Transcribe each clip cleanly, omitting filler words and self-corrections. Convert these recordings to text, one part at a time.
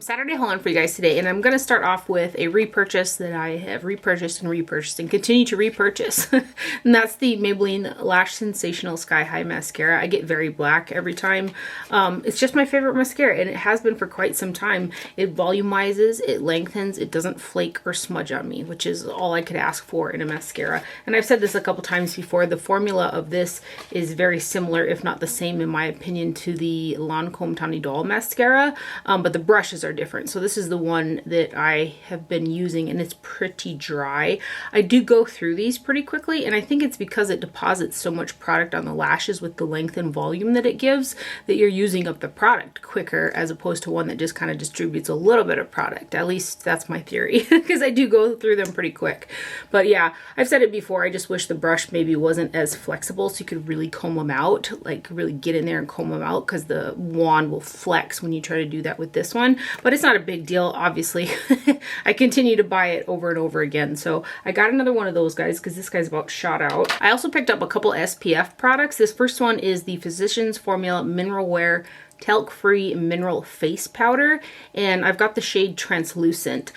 Saturday haul on for you guys today, and I'm going to start off with a repurchase that I have repurchased and continue to repurchase. And that's the Maybelline Lash Sensational Sky High Mascara. I get very black every time. It's just my favorite mascara, and it has been for quite some time. It volumizes, it lengthens, it doesn't flake or smudge on me, which is all I could ask for in a mascara. And I've said this a couple times before, the formula of this is very similar, if not the same in my opinion, to the Lancome Tawny Doll mascara, but the brushes are different. So this is the one that I have been using, and it's pretty dry. I do go through these pretty quickly, and I think it's because it deposits so much product on the lashes with the length and volume that it gives that you're using up the product quicker, as opposed to one that just kind of distributes a little bit of product. At least that's my theory, because I do go through them pretty quick. But yeah, I've said it before, I just wish the brush maybe wasn't as flexible so you could really comb them out, like really get in there and comb them out, because the wand will flex when you try to do that with this one. But it's not a big deal, obviously. I continue to buy it over and over again. So I got another one of those guys because this guy's about shot out. I also picked up a couple SPF products. This first one is the Physicians Formula Mineral Wear Talc-Free Mineral Face Powder, and I've got the shade Translucent.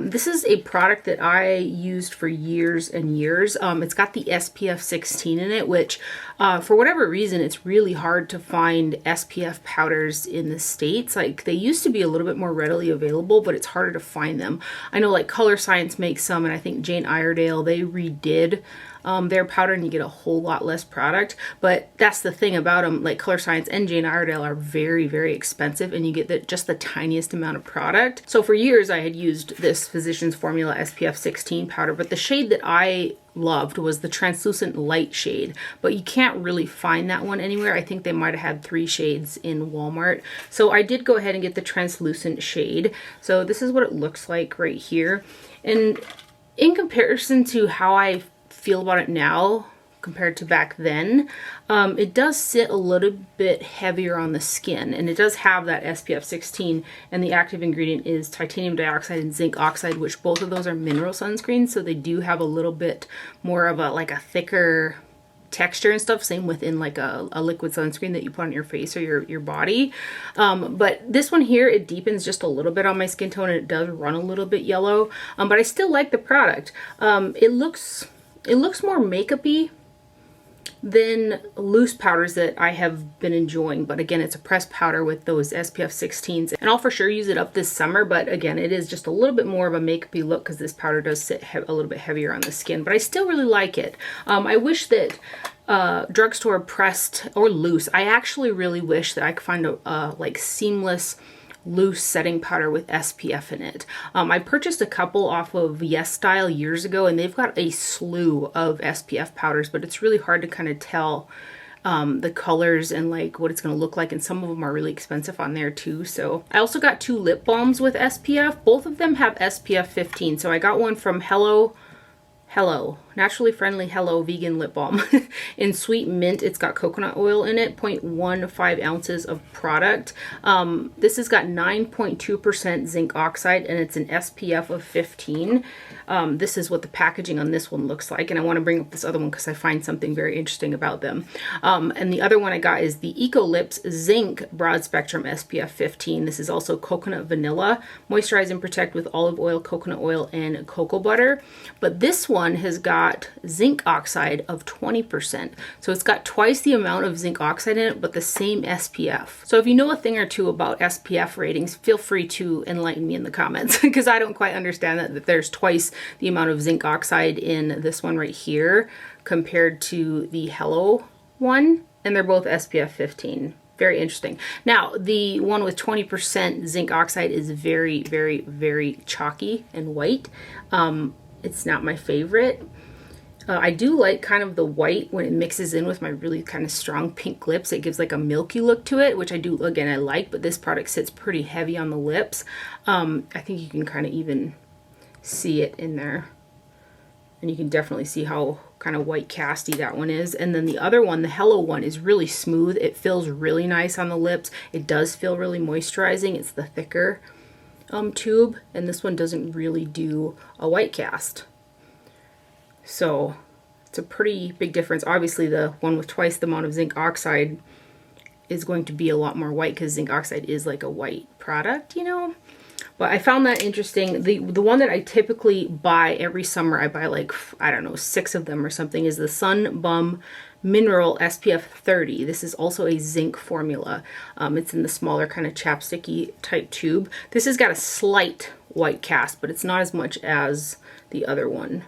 This is a product that I used for years and years. It's got the SPF 16 in it, which for whatever reason, it's really hard to find SPF powders in the States. Like, they used to be a little bit more readily available, but it's harder to find them. I know like Color Science makes some, and I think Jane Iredale, they redid their powder, and you get a whole lot less product. But that's the thing about them, like Color Science and Jane Iredale are very, very expensive, and you get just the tiniest amount of product. So for years I had used this Physicians Formula SPF 16 powder, but the shade that I loved was the Translucent Light shade, but you can't really find that one anywhere. I think they might have had 3 shades in Walmart. So I did go ahead and get the Translucent shade. So this is what it looks like right here. And in comparison to how I feel about it now compared to back then, it does sit a little bit heavier on the skin, and it does have that SPF 16, and the active ingredient is titanium dioxide and zinc oxide, which both of those are mineral sunscreens, so they do have a little bit more of a thicker texture and stuff, same within like a liquid sunscreen that you put on your face or your body. But this one here, it deepens just a little bit on my skin tone, and it does run a little bit yellow, but I still like the product. It looks more makeup-y than loose powders that I have been enjoying, but again, it's a pressed powder with those SPF 16s, and I'll for sure use it up this summer. But again, it is just a little bit more of a makeup-y look because this powder does sit a little bit heavier on the skin, but I still really like it. I wish that drugstore pressed or loose, I actually really wish that I could find a like seamless loose setting powder with SPF in it. I purchased a couple off of Yes Style years ago, and they've got a slew of SPF powders, but it's really hard to kind of tell the colors and like what it's going to look like, and some of them are really expensive on there too. So I also got 2 lip balms with SPF. Both of them have SPF 15. So I got one from Hello, Naturally Friendly Hello Vegan Lip Balm in Sweet Mint. It's got coconut oil in it, 0.15 ounces of product. This has got 9.2% zinc oxide, and it's an SPF of 15. This is what the packaging on this one looks like, and I want to bring up this other one because I find something very interesting about them. And the other one I got is the Eco Lips Zinc Broad Spectrum SPF 15. This is also coconut vanilla, moisturize and protect with olive oil, coconut oil, and cocoa butter. But this one has got zinc oxide of 20%. So it's got twice the amount of zinc oxide in it, but the same SPF. So if you know a thing or two about SPF ratings, feel free to enlighten me in the comments, because I don't quite understand that there's twice the amount of zinc oxide in this one right here compared to the Hello one, and they're both SPF 15. Very interesting. Now, the one with 20% zinc oxide is very, very, very chalky and white. It's not my favorite. I do like kind of the white when it mixes in with my really kind of strong pink lips. It gives like a milky look to it, which I do, again, I like, but this product sits pretty heavy on the lips. I think you can kind of even see it in there. And you can definitely see how kind of white casty that one is. And then the other one, the Hello one, is really smooth. It feels really nice on the lips. It does feel really moisturizing. It's the thicker tube, and this one doesn't really do a white cast. So it's a pretty big difference. Obviously the one with twice the amount of zinc oxide is going to be a lot more white because zinc oxide is like a white product, you know. But I found that interesting. The one that I typically buy every summer, I buy like, I don't know, 6 of them or something, is the Sun Bum Mineral SPF 30. This is also a zinc formula. It's in the smaller kind of chapsticky type tube. This has got a slight white cast, but it's not as much as the other one.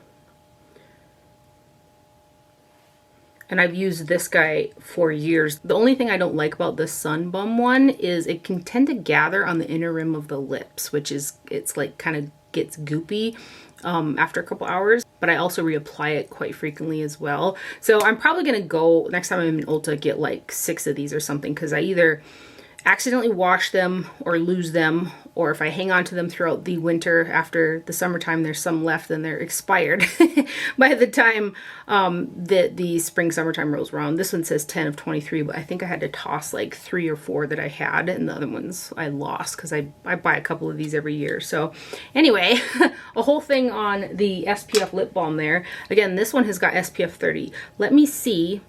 And I've used this guy for years. The only thing I don't like about the Sun Bum one is it can tend to gather on the inner rim of the lips, which is, it's like kind of gets goopy after a couple hours. But I also reapply it quite frequently as well. So I'm probably gonna go, next time I'm in Ulta, get like 6 of these or something, because I either accidentally wash them or lose them, or if I hang on to them throughout the winter, after the summertime there's some left, then they're expired by the time that the spring summertime rolls around. This one says 10 of 23, but I think I had to toss like 3 or 4 that I had, and the other ones I lost because I buy a couple of these every year. So anyway, a whole thing on the SPF lip balm there. Again, this one has got SPF 30. Let me see,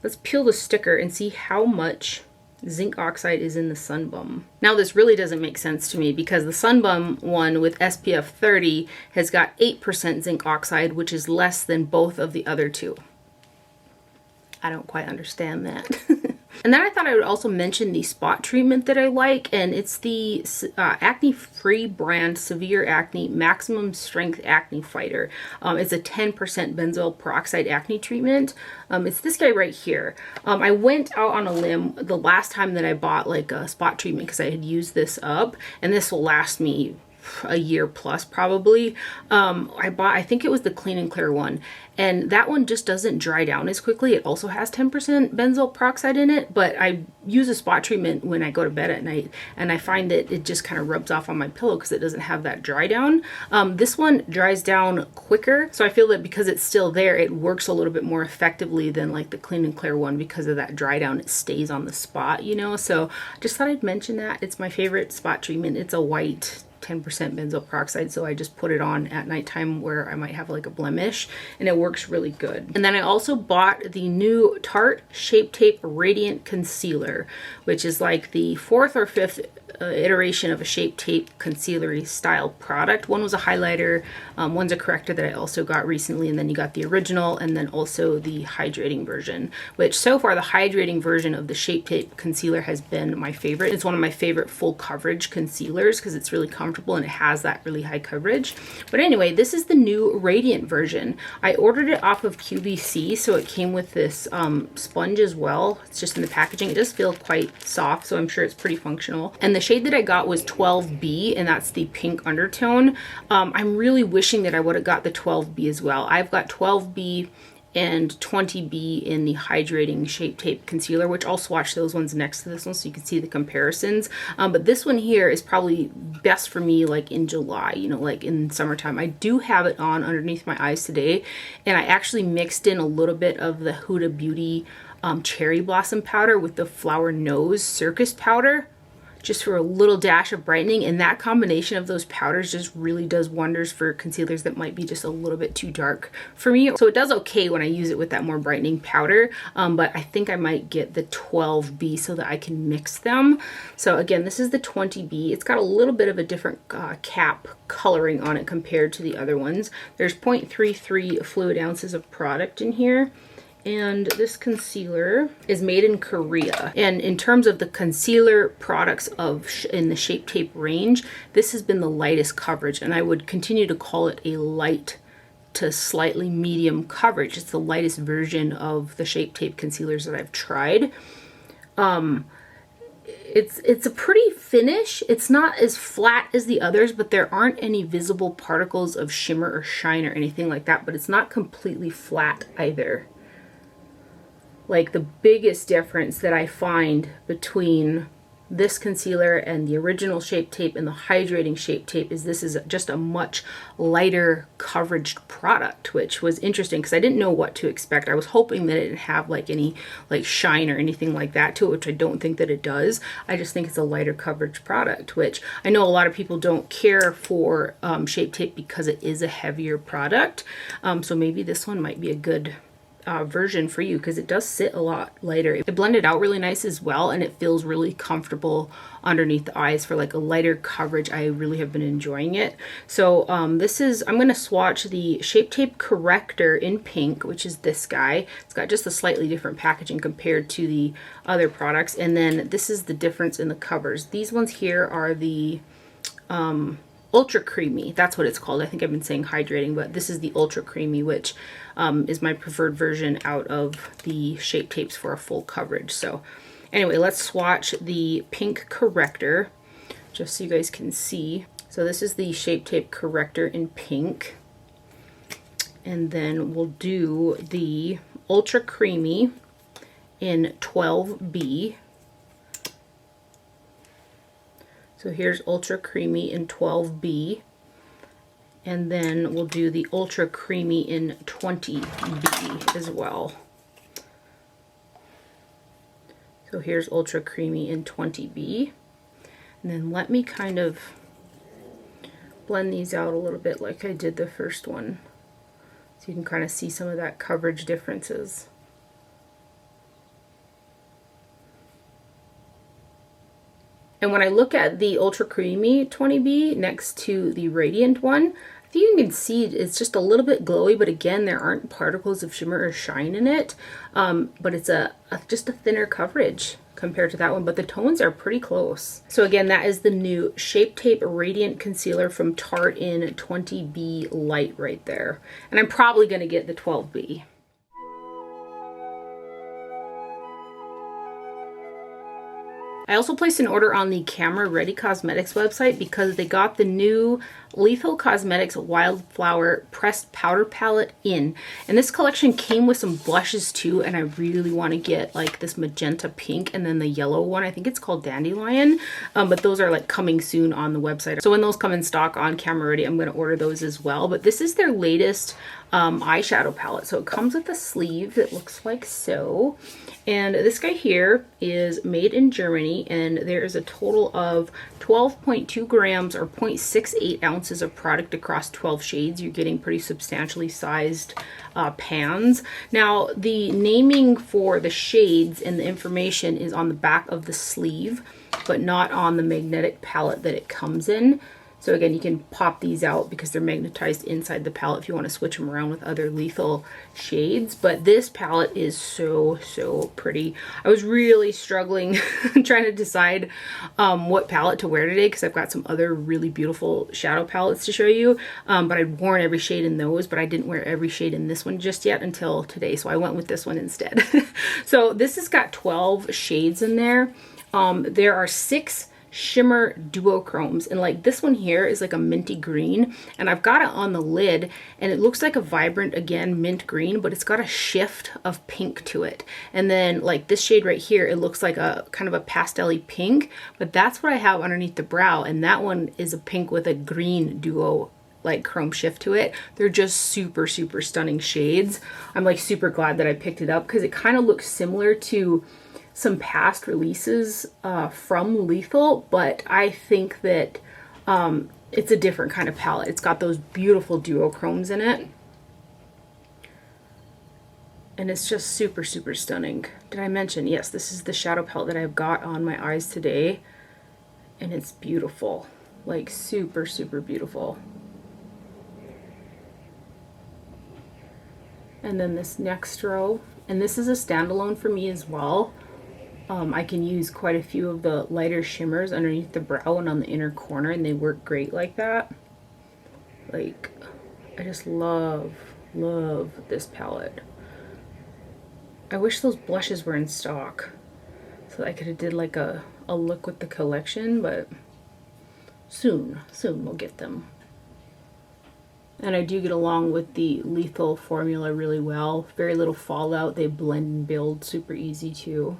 let's peel the sticker and see how much zinc oxide is in the Sun Bum. Now this really doesn't make sense to me because the Sun Bum one with SPF 30 has got 8% zinc oxide, which is less than both of the other two. I don't quite understand that. And then I thought I would also mention the spot treatment that I like, and it's the acne-free brand Severe Acne Maximum Strength Acne Fighter. It's a 10% benzoyl peroxide acne treatment. It's this guy right here. I went out on a limb the last time that I bought like a spot treatment because I had used this up, and this will last me a year plus probably. I think it was the Clean and Clear one, and that one just doesn't dry down as quickly. It also has 10% benzoyl peroxide in it, but I use a spot treatment when I go to bed at night, and I find that it just kind of rubs off on my pillow because it doesn't have that dry down. This one dries down quicker, so I feel that because it's still there, it works a little bit more effectively than like the Clean and Clear one because of that dry down. It stays on the spot, you know. So I just thought I'd mention that. It's my favorite spot treatment. It's a white 10% benzoyl peroxide, so I just put it on at nighttime where I might have like a blemish, and it works really good. And then I also bought the new Tarte Shape Tape Radiant Concealer, which is like the 4th or 5th iteration of a Shape Tape concealery style product. One was a highlighter, one's a corrector that I also got recently, and then you got the original and then also the hydrating version, which so far the hydrating version of the Shape Tape concealer has been my favorite. It's one of my favorite full coverage concealers because it's really comfortable and it has that really high coverage. But anyway, this is the new Radiant version. I ordered it off of QVC, so it came with this sponge as well. It's just in the packaging. It does feel quite soft, so I'm sure it's pretty functional. And the shade that I got was 12B, and that's the pink undertone. I'm really wishing that I would have got the 12B as well. I've got 12B and 20B in the hydrating Shape Tape concealer, which I'll swatch those ones next to this one so you can see the comparisons. But this one here is probably best for me like in July, you know, like in summertime. I do have it on underneath my eyes today, and I actually mixed in a little bit of the Huda Beauty Cherry Blossom powder with the Flower Nose Circus powder, just for a little dash of brightening, and that combination of those powders just really does wonders for concealers that might be just a little bit too dark for me. So it does okay when I use it with that more brightening powder, but I think I might get the 12B so that I can mix them. So again, this is the 20B. It's got a little bit of a different cap coloring on it compared to the other ones. There's 0.33 fluid ounces of product in here. And this concealer is made in Korea. And in terms of the concealer products in the Shape Tape range, this has been the lightest coverage, and I would continue to call it a light to slightly medium coverage. It's the lightest version of the Shape Tape concealers that I've tried. It's a pretty finish. It's not as flat as the others, but there aren't any visible particles of shimmer or shine or anything like that, but it's not completely flat either. Like the biggest difference that I find between this concealer and the original Shape Tape and the hydrating Shape Tape is this is just a much lighter coverage product, which was interesting because I didn't know what to expect. I was hoping that it didn't have like any like shine or anything like that to it, which I don't think that it does. I just think it's a lighter coverage product, which I know a lot of people don't care for Shape Tape because it is a heavier product. So maybe this one might be a good version for you because it does sit a lot lighter. It blended out really nice as well, and it feels really comfortable underneath the eyes for like a lighter coverage. I really have been enjoying it. So this is, I'm going to swatch the Shape Tape Corrector in pink, which is this guy. It's got just a slightly different packaging compared to the other products. And then this is the difference in the covers. These ones here are the Ultra Creamy. That's what it's called. I think I've been saying hydrating, but this is the Ultra Creamy, which is my preferred version out of the Shape Tapes for a full coverage. So anyway, let's swatch the pink corrector just so you guys can see. So this is the Shape Tape Corrector in pink. And then we'll do the Ultra Creamy in 12B. So here's Ultra Creamy in 12B. And then we'll do the Ultra Creamy in 20B as well. So here's Ultra Creamy in 20B. And then let me kind of blend these out a little bit like I did the first one, so you can kind of see some of that coverage differences. And when I look at the Ultra Creamy 20B next to the Radiant one, I think you can see it's just a little bit glowy, but again, there aren't particles of shimmer or shine in it. But it's just a thinner coverage compared to that one, but the tones are pretty close. So again, that is the new Shape Tape Radiant Concealer from Tarte in 20B Light right there. And I'm probably going to get the 12B. I also placed an order on the Camera Ready Cosmetics website because they got the new Lethal Cosmetics Wildflower Pressed Powder Palette in. And this collection came with some blushes too, and I really want to get like this magenta pink and then the yellow one. I think it's called Dandelion, but those are like coming soon on the website. So when those come in stock on Camera Ready, I'm going to order those as well. But this is their latest eyeshadow palette. So it comes with a sleeve that looks like so. And this guy here is made in Germany, and there is a total of 12.2 grams or 0.68 ounces of product across 12 shades. You're getting pretty substantially sized pans. Now, the naming for the shades and the information is on the back of the sleeve, but not on the magnetic palette that it comes in. So again, you can pop these out because they're magnetized inside the palette if you want to switch them around with other Lethal shades. But this palette is so, so pretty. I was really struggling trying to decide what palette to wear today because I've got some other really beautiful shadow palettes to show you. But I'd worn every shade in those, but I didn't wear every shade in this one just yet until today. So I went with this one instead. So this has got 12 shades in there. There are 6 shimmer duochromes, and like this one here is like a minty green, and I've got it on the lid and it looks like a vibrant, again, mint green, but it's got a shift of pink to it. And then like this shade right here, it looks like a kind of a pastel-y pink, but that's what I have underneath the brow, and that one is a pink with a green duo like chrome shift to it. They're just super, super stunning shades. I'm like super glad that I picked it up because it kind of looks similar to some past releases from Lethal, but I think that it's a different kind of palette. It's got those beautiful duochromes in it, and it's just super, super stunning. Did I mention? Yes, this is the shadow palette that I've got on my eyes today, and it's beautiful, like super, super beautiful. And then this next row, and this is a standalone for me as well. I can use quite a few of the lighter shimmers underneath the brow and on the inner corner, and they work great like that. Like, I just love, love this palette. I wish those blushes were in stock so I could have did like a look with the collection, but soon we'll get them. And I do get along with the Lethal formula really well. Very little fallout. They blend and build super easy too.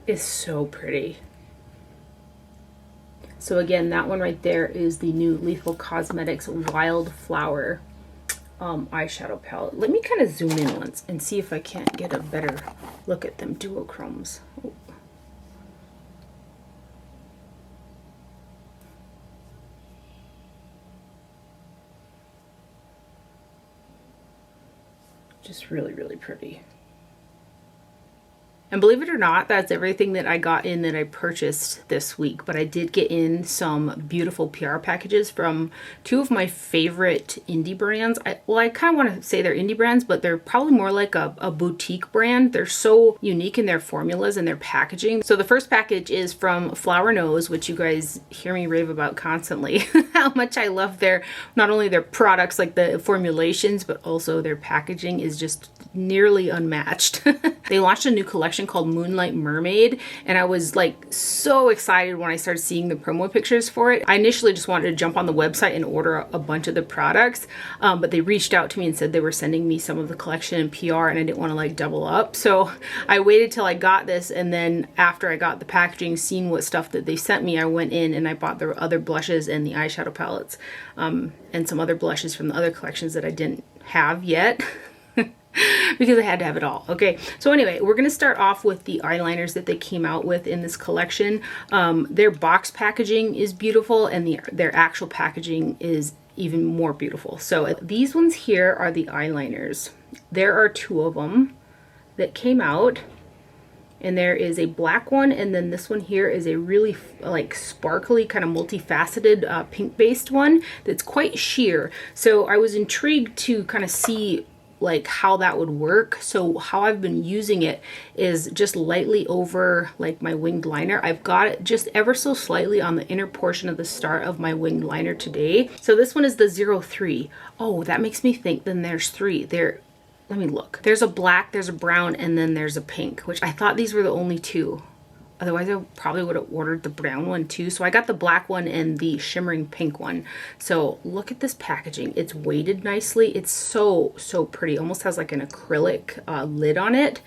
Is so pretty. So again, that one right there is the new Lethal Cosmetics Wildflower eyeshadow palette. Let me kind of zoom in once and see if I can't get a better look at them duochromes. Oh. Just really, really pretty. And believe it or not, that's everything that I got in that I purchased this week. But I did get in some beautiful PR packages from two of my favorite indie brands. I kind of want to say they're indie brands, but they're probably more like a boutique brand. They're so unique in their formulas and their packaging. So the first package is from Flower Nose, which you guys hear me rave about constantly. How much I love not only their products, like the formulations, but also their packaging is just nearly unmatched. They launched a new collection called Moonlight Mermaid, and I was like so excited when I started seeing the promo pictures for it. I initially just wanted to jump on the website and order a bunch of the products, but they reached out to me and said they were sending me some of the collection in PR, and I didn't want to like double up. So I waited till I got this, and then after I got the packaging, seeing what stuff that they sent me, I went in and I bought the other blushes and the eyeshadow palettes, and some other blushes from the other collections that I didn't have yet. Because I had to have it all. Okay, so anyway, we're going to start off with the eyeliners that they came out with in this collection. Their box packaging is beautiful, and their actual packaging is even more beautiful. So these ones here are the eyeliners. There are two of them that came out, and there is a black one, and then this one here is a really like sparkly, kind of multifaceted pink based one that's quite sheer. So I was intrigued to kind of see like how that would work. So how I've been using it is just lightly over like my winged liner. I've got it just ever so slightly on the inner portion of the start of my winged liner today. So this one is the 03. Oh, that makes me think then there's three. Let me look. There's a black, there's a brown, and then there's a pink, which I thought these were the only two. Otherwise, I probably would have ordered the brown one too. So I got the black one and the shimmering pink one. So look at this packaging. It's weighted nicely. It's so, so pretty. Almost has like an acrylic lid on it.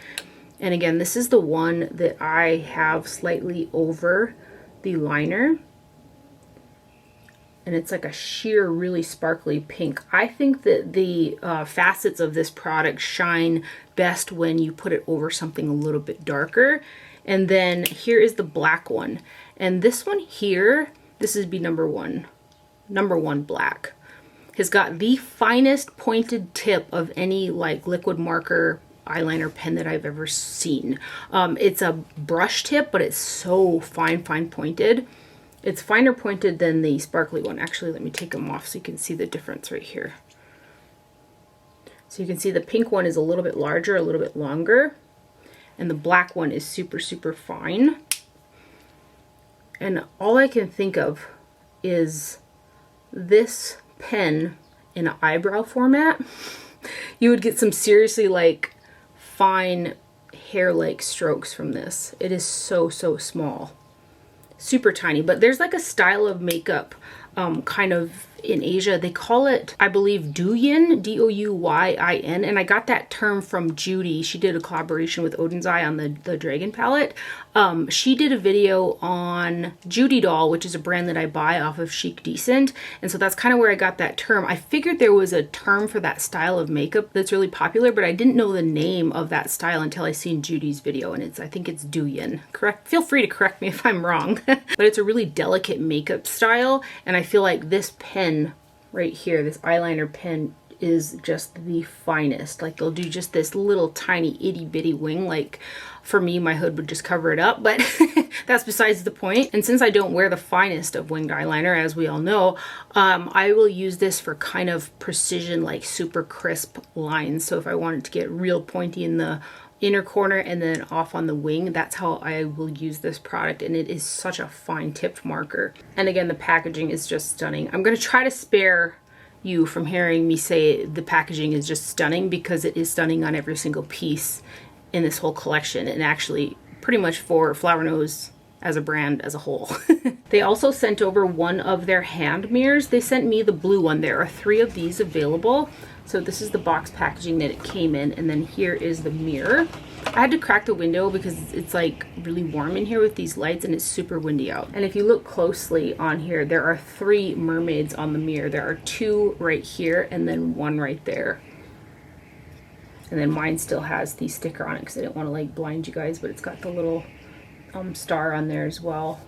And again, this is the one that I have slightly over the liner. And it's like a sheer, really sparkly pink. I think that the facets of this product shine best when you put it over something a little bit darker. And then here is the black one. And this one here, this is number one black. Has got the finest pointed tip of any like liquid marker eyeliner pen that I've ever seen. It's a brush tip, but it's so fine pointed. It's finer pointed than the sparkly one. Actually, let me take them off so you can see the difference right here. So you can see the pink one is a little bit larger, a little bit longer. And the black one is super, super fine. And all I can think of is this pen in an eyebrow format. You would get some seriously like fine hair-like strokes from this. It is so, so small. Super tiny. But there's like a style of makeup kind of in Asia. They call it, I believe, Douyin, D-O-U-Y-I-N, and I got that term from Judy. She did a collaboration with Odin's Eye on the Dragon palette. She did a video on Judy Doll, which is a brand that I buy off of Chic Decent, and so that's kind of where I got that term. I figured there was a term for that style of makeup that's really popular, but I didn't know the name of that style until I seen Judy's video, and I think it's Douyin. Feel free to correct me if I'm wrong. But it's a really delicate makeup style, and I feel like this pen right here, this eyeliner pen, is just the finest. Like they'll do just this little tiny itty bitty wing. Like for me, my hood would just cover it up, but that's besides the point. And since I don't wear the finest of winged eyeliner, as we all know, I will use this for kind of precision, like super crisp lines. So if I wanted to get real pointy in the inner corner and then off on the wing, that's how I will use this product, and it is such a fine tipped marker. And again, the packaging is just stunning. I'm going to try to spare you from hearing me say the packaging is just stunning, because it is stunning on every single piece in this whole collection, and actually pretty much for Flower Nose as a brand as a whole. They also sent over one of their hand mirrors. They sent me the blue one. There are 3 of these available. So this is the box packaging that it came in, and then here is the mirror. I had to crack the window because it's like really warm in here with these lights and it's super windy out. And if you look closely on here, there are 3 mermaids on the mirror. There are 2 right here and then 1 right there. And then mine still has the sticker on it because I didn't want to like blind you guys, but it's got the little star on there as well.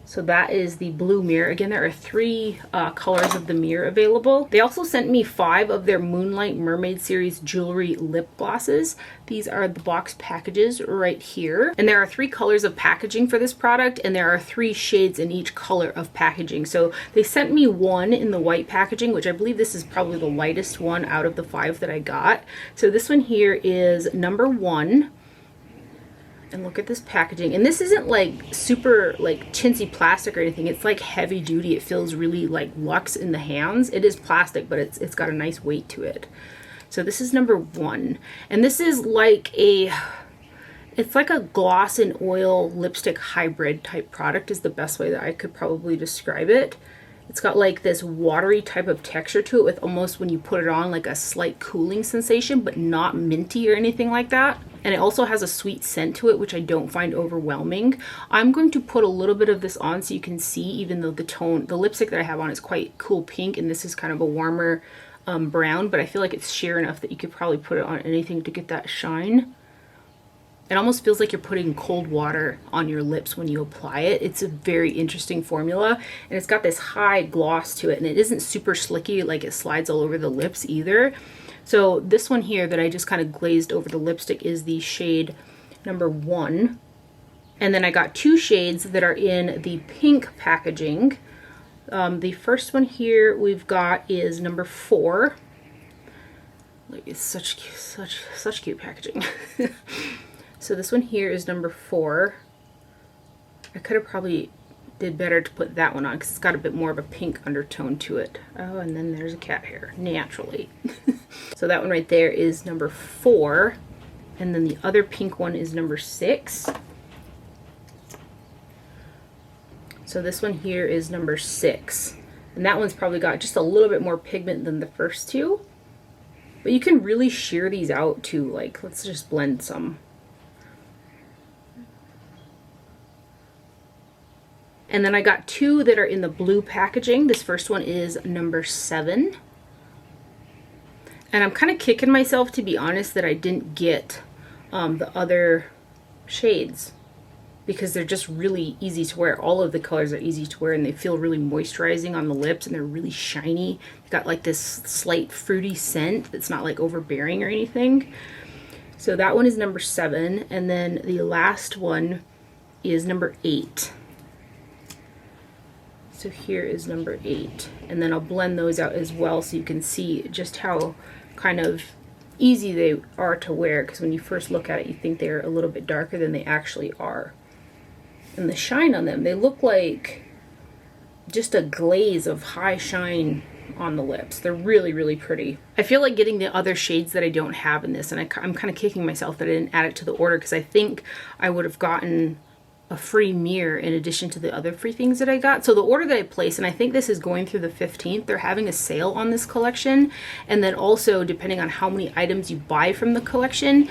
So that is the blue mirror. Again, there are 3 colors of the mirror available. They also sent me 5 of their Moonlight Mermaid Series jewelry lip glosses. These are the box packages right here. And there are 3 colors of packaging for this product, and there are 3 shades in each color of packaging. So they sent me 1 in the white packaging, which I believe this is probably the lightest one out of the 5 that I got. So this one here is number 1. And look at this packaging. And this isn't like super like chintzy plastic or anything. It's like heavy duty. It feels really like luxe in the hands. It is plastic, but it's got a nice weight to it. So this is number 1. And this is like it's like a gloss and oil lipstick hybrid type product is the best way that I could probably describe it. It's got like this watery type of texture to it with almost when you put it on like a slight cooling sensation, but not minty or anything like that. And it also has a sweet scent to it, which I don't find overwhelming. I'm going to put a little bit of this on so you can see, even though the lipstick that I have on is quite cool pink and this is kind of a warmer brown, but I feel like it's sheer enough that you could probably put it on anything to get that shine. It almost feels like you're putting cold water on your lips when you apply it. It's a very interesting formula, and it's got this high gloss to it, and it isn't super slicky, like it slides all over the lips either. So this one here that I just kind of glazed over the lipstick is the shade number 1. And then I got 2 shades that are in the pink packaging. The first one here we've got is number 4. Like, it's such cute packaging. So this one here is number 4. I could have probably did better to put that one on because it's got a bit more of a pink undertone to it. Oh, and then there's a cat hair, naturally. So that one right there is number 4. And then the other pink one is number 6. So this one here is number 6. And that one's probably got just a little bit more pigment than the first 2. But you can really sheer these out too. Like, let's just blend some. And then I got 2 that are in the blue packaging. This first one is number 7. And I'm kind of kicking myself, to be honest, that I didn't get the other shades because they're just really easy to wear. All of the colors are easy to wear and they feel really moisturizing on the lips and they're really shiny. They've got like this slight fruity scent that's not like overbearing or anything. So that one is number 7. And then the last one is number 8. So here is number 8, and then I'll blend those out as well so you can see just how kind of easy they are to wear, because when you first look at it you think they're a little bit darker than they actually are. And the shine on them, they look like just a glaze of high shine on the lips. They're really, really pretty. I feel like getting the other shades that I don't have in this, and I'm kind of kicking myself that I didn't add it to the order because I think I would have gotten a free mirror in addition to the other free things that I got. So the order that I placed, and I think this is going through the 15th, they're having a sale on this collection. And then also, depending on how many items you buy from the collection,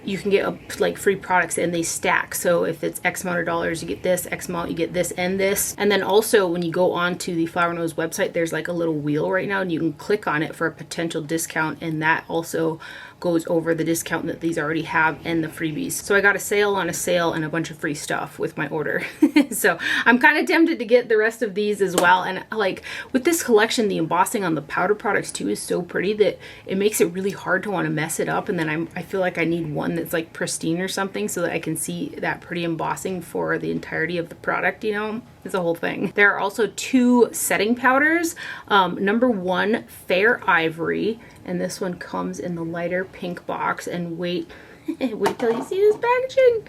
you can get like free products and they stack. So if it's X amount of dollars, you get this, X amount, you get this and this. And then also when you go on to the Flower Nose website, there's like a little wheel right now and you can click on it for a potential discount, and that also goes over the discount that these already have and the freebies. So I got a sale on a sale and a bunch of free stuff with my order. So I'm kind of tempted to get the rest of these as well. And like with this collection, the embossing on the powder products too is so pretty that it makes it really hard to want to mess it up. And then I feel like I need one that's like pristine or something so that I can see that pretty embossing for the entirety of the product, you know? It's a whole thing. There are also 2 setting powders. Number 1, Fair Ivory, and this one comes in the lighter pink box. And wait till you see this packaging.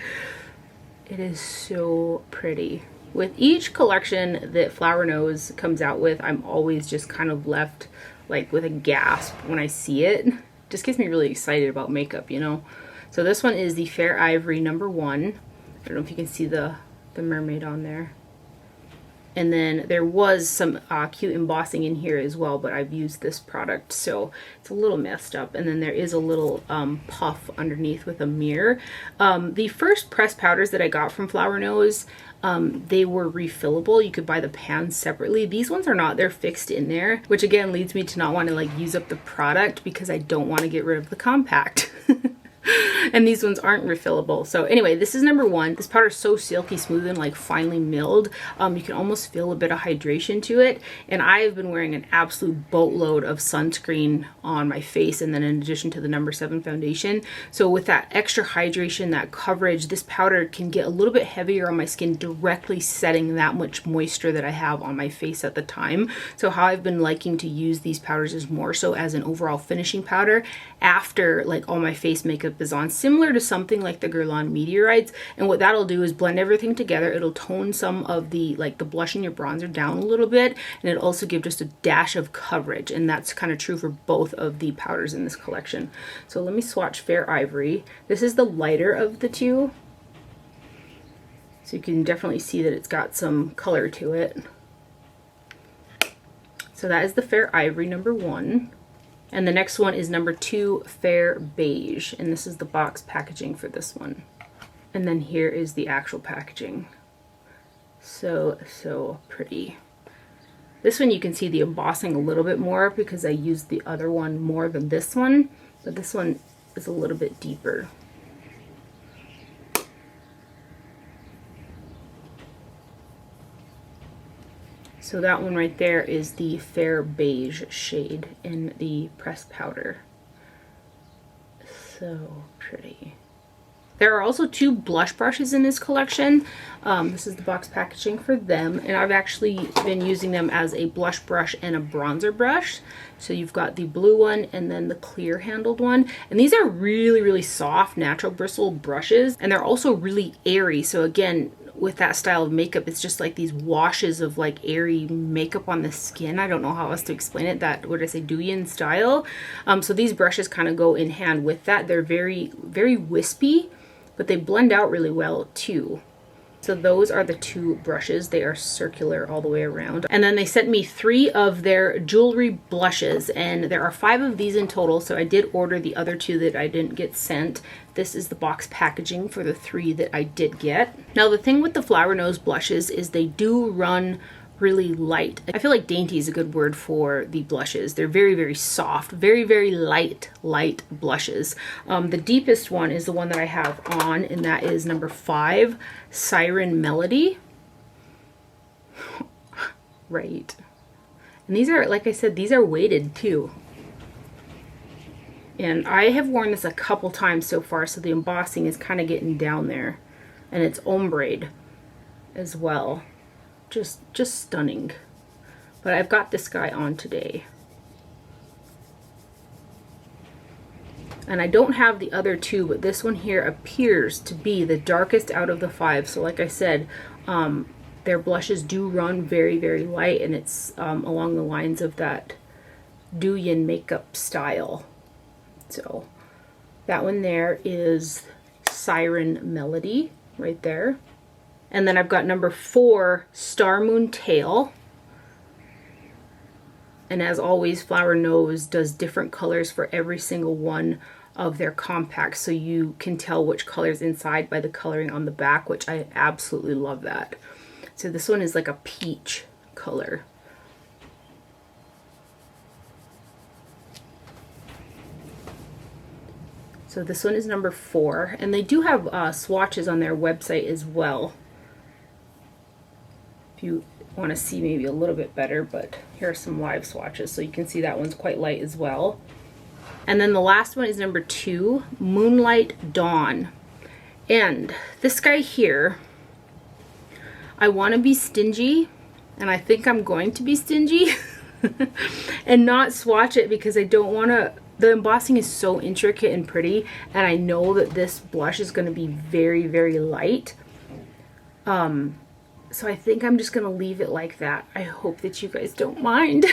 It is so pretty. With each collection that Flower Nose comes out with, I'm always just kind of left like with a gasp when I see it. Just gets me really excited about makeup, you know? So this one is the Fair Ivory number 1. I don't know if you can see the mermaid on there. And then there was some cute embossing in here as well, but I've used this product, so it's a little messed up. And then there is a little puff underneath with a mirror. The first pressed powders that I got from Flower Nose, they were refillable. You could buy the pans separately. These ones are not. They're fixed in there, which again leads me to not want to like use up the product because I don't want to get rid of the compact. And these ones aren't refillable. So anyway, this is number 1. This powder is so silky smooth and like finely milled. You can almost feel a bit of hydration to it. And I have been wearing an absolute boatload of sunscreen on my face, and then in addition to the number 7 foundation. So with that extra hydration, that coverage, this powder can get a little bit heavier on my skin, directly setting that much moisture that I have on my face at the time. So how I've been liking to use these powders is more so as an overall finishing powder after like all my face makeup is on, similar to something like the Guerlain Meteorites. And what that'll do is blend everything together. It'll tone some of the like the blush in your bronzer down a little bit, and it'll also give just a dash of coverage, and that's kind of true for both of the powders in this collection. So let me swatch Fair Ivory. This is the lighter of the two, so you can definitely see that it's got some color to it. So that is the Fair Ivory, number 1. And the next one is number 2, Fair Beige. And this is the box packaging for this one. And then here is the actual packaging. So pretty. This one you can see the embossing a little bit more because I used the other one more than this one. But this one is a little bit deeper. So that one right there is the Fair Beige shade in the pressed powder. So pretty. There are also 2 blush brushes in this collection. This is the box packaging for them, and I've actually been using them as a blush brush and a bronzer brush. So you've got the blue one and then the clear handled one. And these are really, really soft, natural bristle brushes, and they're also really airy. So again, with that style of makeup, it's just like these washes of like airy makeup on the skin. I don't know how else to explain it, that, what did I say, Douyin style. So these brushes kind of go in hand with that. They're very, very wispy, but they blend out really well too. So those are the 2 brushes. They are circular all the way around. And then they sent me 3 of their jewelry blushes, and there are 5 of these in total. So I did order the other 2 that I didn't get sent. This is the box packaging for the 3 that I did get. Now the thing with the Flower Nose blushes is they do run really light. I feel like dainty is a good word for the blushes. They're very, very soft, very, very light blushes. The deepest one is the one that I have on, and that is number 5, Siren Melody. Right. And these are, like I said, these are weighted too. And I have worn this a couple times so far, so the embossing is kind of getting down there. And it's ombre as well. Just stunning. But I've got this guy on today. And I don't have the other 2, but this one here appears to be the darkest out of the 5. So like I said, their blushes do run very, very light, and it's along the lines of that Douyin makeup style. So that one there is Siren Melody right there. And then I've got number 4, Star Moon Tail. And as always, Flower Nose does different colors for every single one of their compacts, so you can tell which color's inside by the coloring on the back, which I absolutely love that. So this one is like a peach color. So this one is number 4, and they do have swatches on their website as well, if you want to see maybe a little bit better, but here are some live swatches, so you can see that one's quite light as well. And then the last one is number 2, Moonlight Dawn. And this guy here, I want to be stingy, and I think I'm going to be stingy and not swatch it because I don't want to. The embossing is so intricate and pretty, and I know that this blush is going to be very, very light. So I think I'm just going to leave it like that. I hope that you guys don't mind.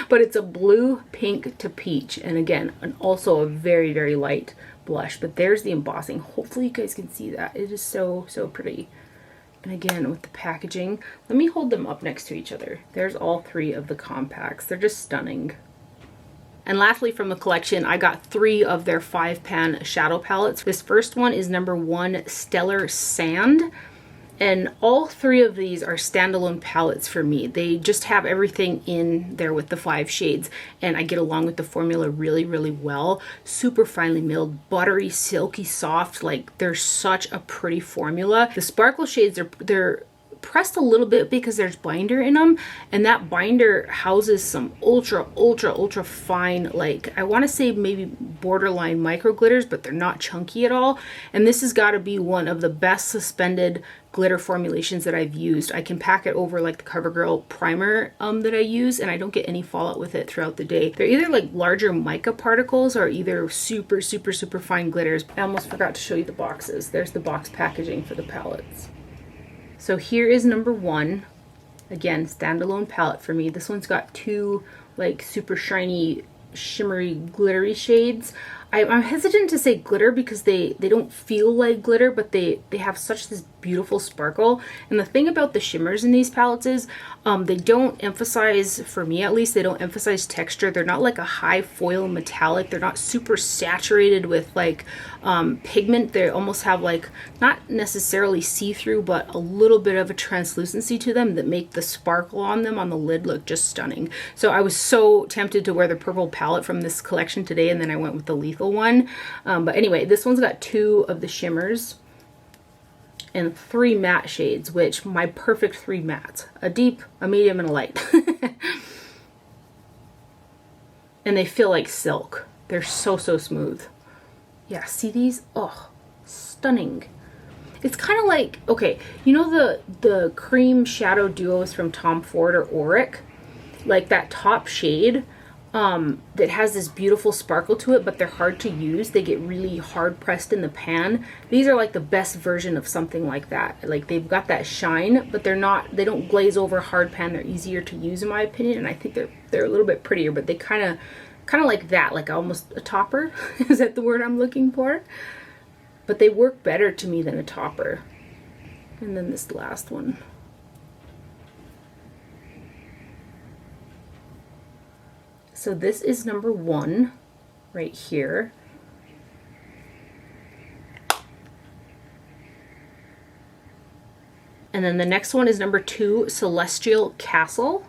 But it's a blue, pink to peach. And again, also a very, very light blush. But there's the embossing. Hopefully you guys can see that. It is so, so pretty. And again, with the packaging, let me hold them up next to each other. There's all three of the compacts. They're just stunning. And lastly from the collection, I got 3 of their 5-pan shadow palettes. This first one is number 1, Stellar Sand. And all 3 of these are standalone palettes for me. They just have everything in there with the 5 shades, and I get along with the formula really, really well. Super finely milled, buttery, silky, soft. Like, they're such a pretty formula. The sparkle shades, they're pressed a little bit because there's binder in them, and that binder houses some ultra fine, like, I want to say maybe borderline micro glitters, but they're not chunky at all. And this has got to be one of the best suspended glitter formulations that I've used. I can pack it over like the CoverGirl primer that I use, and I don't get any fallout with it throughout the day. They're either like larger mica particles or either super fine glitters. I almost forgot to show you the boxes. There's the box packaging for the palettes. So here is number 1. Again, standalone palette for me. This one's got 2 like super shiny, shimmery, glittery shades. I'm hesitant to say glitter because they don't feel like glitter, but they have such this beautiful sparkle. And the thing about the shimmers in these palettes is they don't emphasize, for me at least, they don't emphasize texture. They're not like a high foil metallic. They're not super saturated with like pigment. They almost have like, not necessarily see-through, but a little bit of a translucency to them that make the sparkle on them on the lid look just stunning. So I was so tempted to wear the purple palette from this collection today, and then I went with the Lethal one. But anyway, this one's got 2 of the shimmers and 3 matte shades, which my perfect 3 mattes: a deep, a medium, and a light. And they feel like silk. They're so smooth. Yeah, see these? Oh, stunning. It's kind of like, okay, you know the cream shadow duos from Tom Ford or Auric? Like that top shade that has this beautiful sparkle to it, but they're hard to use. They get really hard pressed in the pan. These are like the best version of something like that. Like, they've got that shine, but they don't glaze over hard pan. They're easier to use in my opinion, and I think they're a little bit prettier, but they kind of like that, like almost a topper. Is that the word I'm looking for? But they work better to me than a topper. And then this last one. So this is number 1 right here. And then the next one is number 2, Celestial Castle.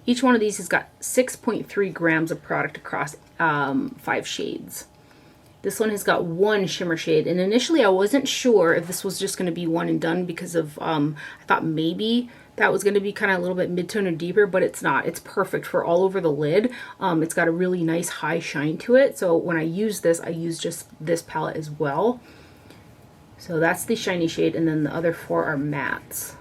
Each one of these has got 6.3 grams of product across 5 shades. This one has got 1 shimmer shade, and initially I wasn't sure if this was just going to be one and done because of, I thought maybe that was going to be kind of a little bit mid-tone or deeper, but it's not. It's perfect for all over the lid. It's got a really nice high shine to it, so when I use this, I use just this palette as well. So that's the shiny shade, and then the other 4 are mattes.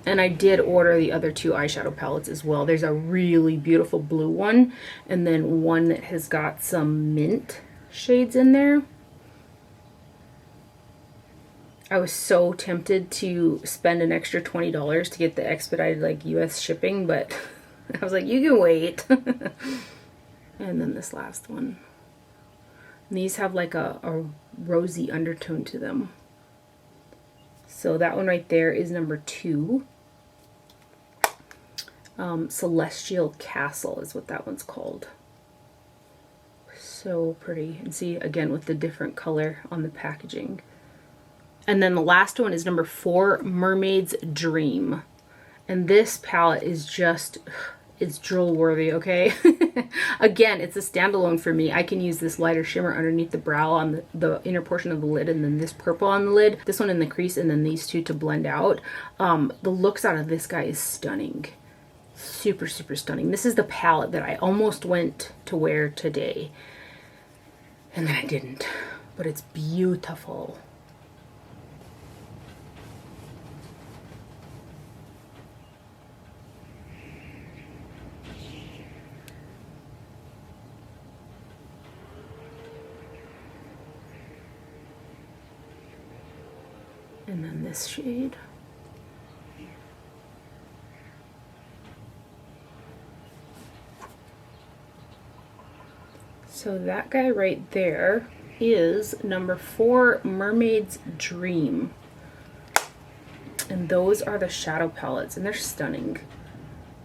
And I did order the other 2 eyeshadow palettes as well. There's a really beautiful blue one, and then one that has got some mint shades in there. I was so tempted to spend an extra $20 to get the expedited like US shipping, but I was like, you can wait. And then this last one. And these have like a rosy undertone to them. So that one right there is number 2. Celestial Castle is what that one's called. So pretty. And see, again, with the different color on the packaging. And then the last one is number 4, Mermaid's Dream. And this palette is just, it's drool worthy, okay? Again, it's a standalone for me. I can use this lighter shimmer underneath the brow on the inner portion of the lid, and then this purple on the lid, this one in the crease, and then these 2 to blend out. The looks out of this guy is stunning. Super stunning. This is the palette that I almost went to wear today, and then I didn't, but it's beautiful. And then this shade. So that guy right there is number 4, Mermaid's Dream. And those are the shadow palettes, and they're stunning.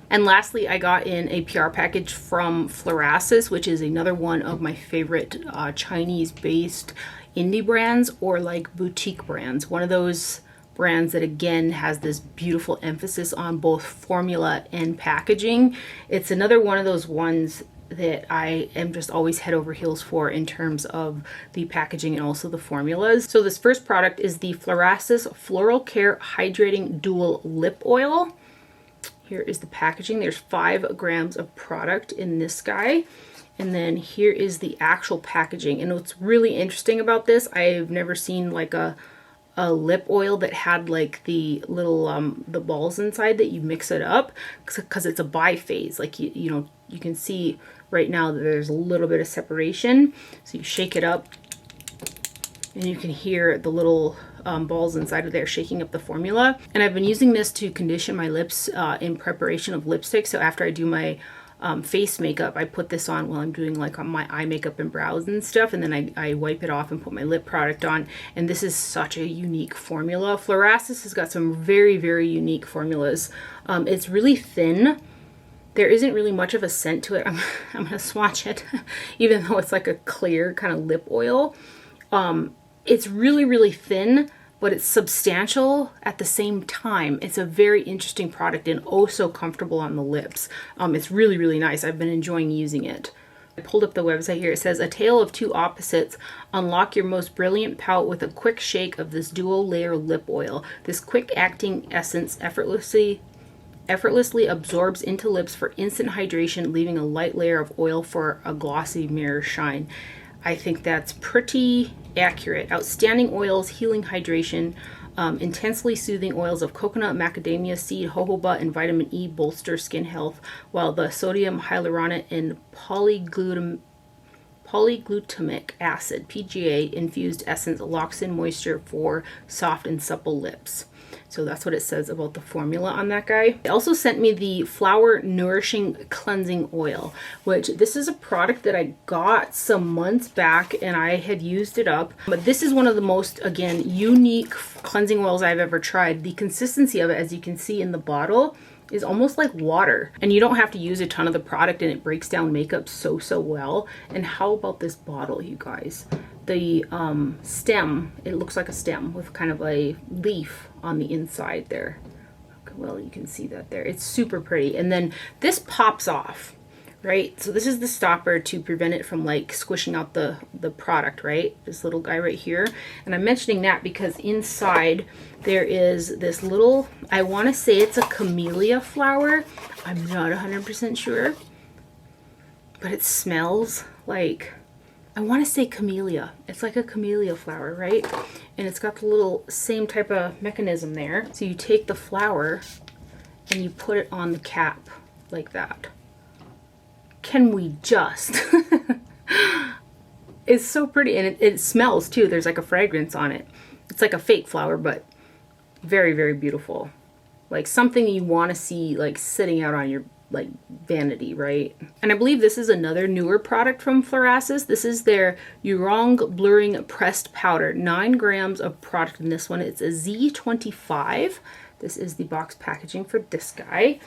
And lastly, I got in a PR package from Florasis, which is another one of my favorite Chinese-based indie brands, or like boutique brands. One of those brands that again has this beautiful emphasis on both formula and packaging. It's another one of those ones that I am just always head over heels for in terms of the packaging and also the formulas. So this first product is the Florasis Floral Care Hydrating Dual Lip Oil. Here is the packaging. There's 5 grams of product in this guy. And then here is the actual packaging. And what's really interesting about this, I've never seen like a lip oil that had like the little the balls inside that you mix it up, because it's a biphase. Like you know, you can see right now that there's a little bit of separation. So you shake it up and you can hear the little balls inside of there shaking up the formula. And I've been using this to condition my lips in preparation of lipstick. So after I do my face makeup, I put this on while I'm doing like my eye makeup and brows and stuff, and then I wipe it off and put my lip product on. And this is such a unique formula. Florasis has got some very, very unique formulas. It's really thin. There isn't really much of a scent to it. I'm gonna swatch it, even though it's like a clear kind of lip oil. It's really, really thin, but it's substantial at the same time. It's a very interesting product and oh so comfortable on the lips. It's really, really nice. I've been enjoying using it. I pulled up the website here. It says, a tale of two opposites. Unlock your most brilliant pout with a quick shake of this dual layer lip oil. This quick acting essence effortlessly absorbs into lips for instant hydration, leaving a light layer of oil for a glossy mirror shine. I think that's pretty accurate. Outstanding oils, healing hydration, intensely soothing oils of coconut, macadamia seed, jojoba, and vitamin E bolster skin health, while the sodium hyaluronate and polyglutamic acid, PGA, infused essence locks in moisture for soft and supple lips. So that's what it says about the formula on that guy. They also sent me the Flower Nourishing Cleansing Oil, which this is a product that I got some months back and I had used it up. But this is one of the most, again, unique cleansing oils I've ever tried. The consistency of it, as you can see in the bottle, is almost like water. And you don't have to use a ton of the product and it breaks down makeup so well. And how about this bottle, you guys? The stem, it looks like a stem with kind of a leaf on the inside there. Well, you can see that there. It's super pretty. And then this pops off, right? So this is the stopper to prevent it from like squishing out the product, right? This little guy right here. And I'm mentioning that because inside there is this little, I want to say it's a camellia flower. I'm not 100% sure, but it smells like, I want to say camellia. It's like a camellia flower, right? And it's got the little same type of mechanism there. So you take the flower and you put it on the cap like that. Can we just? It's so pretty, and it smells too. There's like a fragrance on it. It's like a fake flower, but very, very beautiful. Like something you want to see like sitting out on your like vanity, right? And I believe this is another newer product from Florasis. This is their Yurong Blurring Pressed Powder. 9 grams of product in this one. It's a Z25. This is the box packaging for this guy.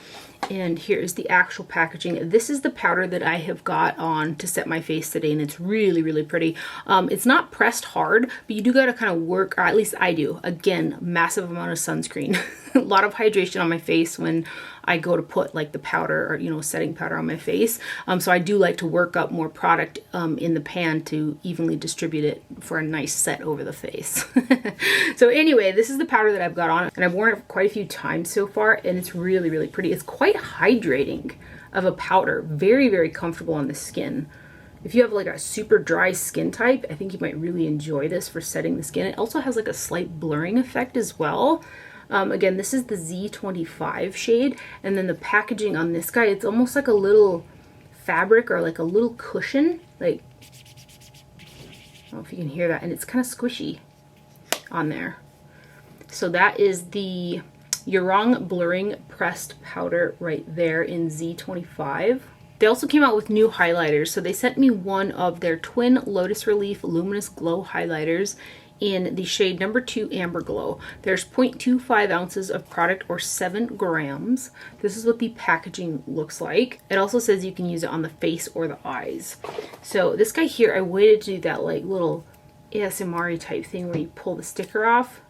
And here is the actual packaging. This is the powder that I have got on to set my face today, and it's really, really pretty. It's not pressed hard, but you do got to kind of work, or at least I do. Again, massive amount of sunscreen. A lot of hydration on my face when I go to put like the powder or, you know, setting powder on my face. So I do like to work up more product in the pan to evenly distribute it for a nice set over the face. So anyway, this is the powder that I've got on, and I've worn it quite a few times so far, and it's really, really pretty. It's quite hydrating of a powder. Very, very comfortable on the skin. If you have like a super dry skin type, I think you might really enjoy this for setting the skin. It also has like a slight blurring effect as well. Again, this is the Z25 shade, and then the packaging on this guy, it's almost like a little fabric or like a little cushion. Like, I don't know if you can hear that, and it's kind of squishy on there. So that is the Yurong Blurring Pressed Powder right there in Z25. They also came out with new highlighters. So they sent me one of their Twin Lotus Relief Luminous Glow highlighters in the shade number 2 Amber Glow. There's 0.25 ounces of product, or 7 grams. This is what the packaging looks like. It also says you can use it on the face or the eyes. So this guy here, I waited to do that like little ASMR type thing where you pull the sticker off.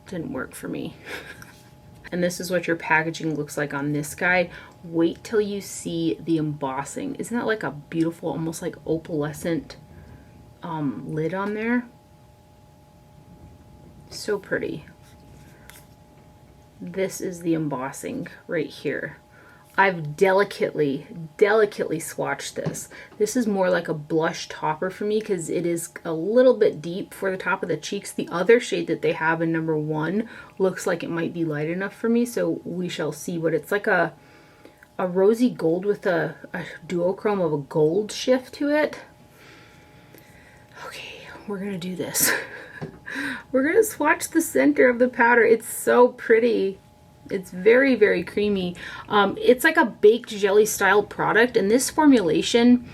Didn't work for me. And this is what your packaging looks like on this guy. Wait till you see the embossing. Isn't that like a beautiful, almost like opalescent lid on there? So pretty. This is the embossing right here. I've delicately swatched this. This is more like a blush topper for me because it is a little bit deep for the top of the cheeks. The other shade that they have in number 1 looks like it might be light enough for me, so we shall see. But it's like a rosy gold with a duochrome of a gold shift to it. Okay, we're gonna do this. We're gonna swatch the center of the powder. It's so pretty. It's very, very creamy. It's like a baked jelly style product, and this formulation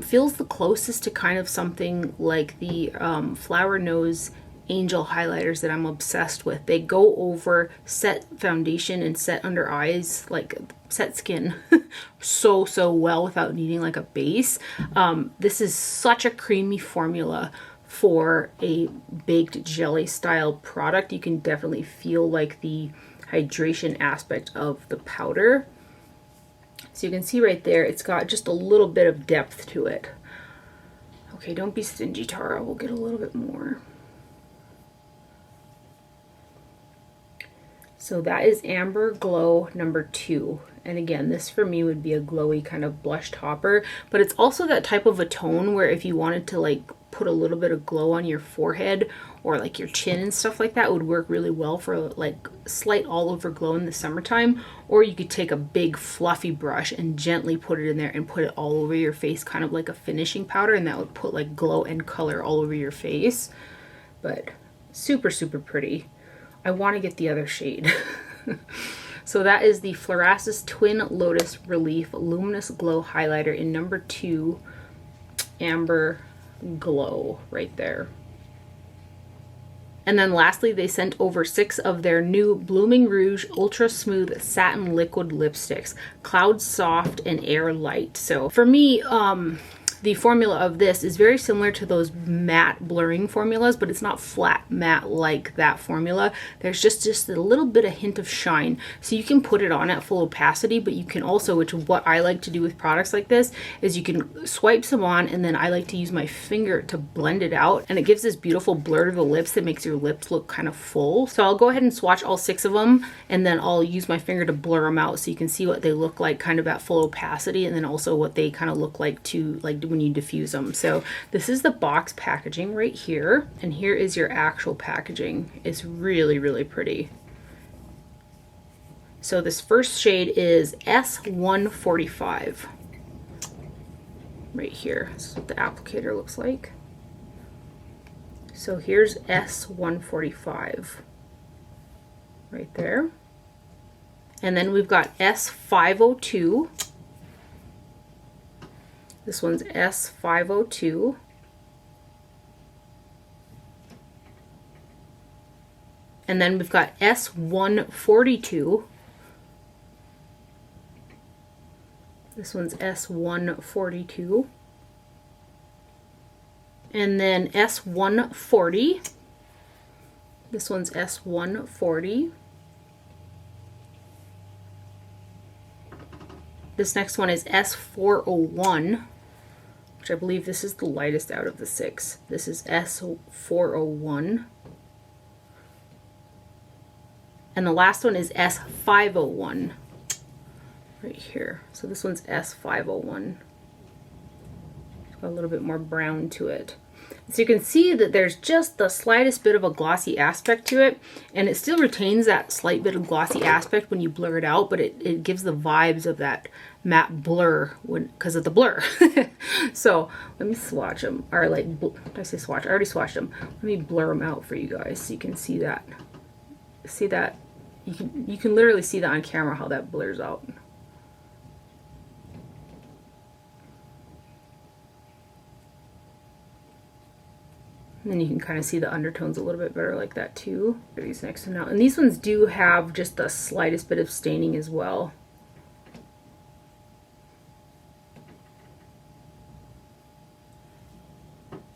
feels the closest to kind of something like the Flower Nose Angel highlighters that I'm obsessed with. They go over set foundation and set under eyes, like set skin, so well without needing like a base. This is such a creamy formula for a baked jelly style product. You can definitely feel like the hydration aspect of the powder. So you can see right there, it's got just a little bit of depth to it. Okay, don't be stingy, Tara. We'll get a little bit more. So that is Amber Glow number 2. And again, this for me would be a glowy kind of blush topper, but it's also that type of a tone where if you wanted to like put a little bit of glow on your forehead or like your chin and stuff like that, would work really well for like slight all over glow in the summertime. Or you could take a big fluffy brush and gently put it in there and put it all over your face, kind of like a finishing powder, and that would put like glow and color all over your face. But super pretty. I want to get the other shade. So that is the Florasis Twin Lotus Relief Luminous Glow Highlighter in number 2 Amber Glow right there. And then lastly, they sent over 6 of their new Blooming Rouge Ultra Smooth Satin Liquid Lipsticks, Cloud Soft and Air Light. So for me, the formula of this is very similar to those matte blurring formulas, but it's not flat matte like that formula. There's just a little bit of hint of shine. So you can put it on at full opacity, but you can also, which is what I like to do with products like this, is you can swipe some on, and then I like to use my finger to blend it out, and it gives this beautiful blur to the lips that makes your lips look kind of full. So I'll go ahead and swatch all 6 of them, and then I'll use my finger to blur them out so you can see what they look like kind of at full opacity, and then also what they kind of look like to like when you diffuse them. So this is the box packaging right here, and here is your actual packaging. It's really pretty. So this first shade is S145 right here. This is what the applicator looks like. So here's S145 right there, and then we've got S502. This one's S502. And then we've got S142. This one's S142. And then S140. This one's S140. This next one is S401, which I believe this is the lightest out of the 6. This is S401. And the last one is S501 right here. So this one's S501. It's got a little bit more brown to it. So you can see that there's just the slightest bit of a glossy aspect to it, and it still retains that slight bit of glossy aspect when you blur it out, but it gives the vibes of that matte blur because of the blur. So let me swatch them, or like, did I say swatch? I already swatched them. Let me blur them out for you guys so you can see that. See that you can literally see that on camera how that blurs out. And then you can kind of see the undertones a little bit better like that too. These next one out. And these ones do have just the slightest bit of staining as well.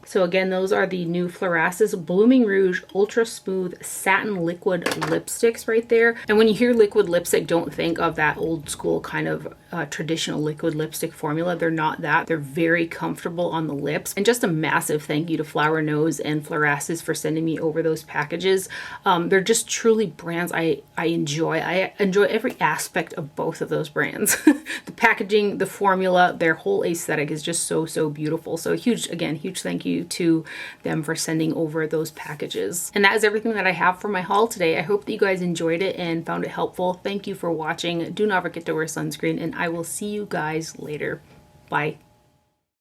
So again, those are the new Florasis Blooming Rouge Ultra Smooth Satin Liquid Lipsticks right there. And when you hear liquid lipstick, don't think of that old school kind of traditional liquid lipstick formula. They're not that. They're very comfortable on the lips. And just a massive thank you to Flower Nose and Florasis for sending me over those packages. They're just truly brands I enjoy. I enjoy every aspect of both of those brands. The packaging, the formula, their whole aesthetic is just so beautiful. So huge thank you to them for sending over those packages. And that is everything that I have for my haul today. I hope that you guys enjoyed it and found it helpful. Thank you for watching. Do not forget to wear sunscreen, and I will see you guys later. Bye.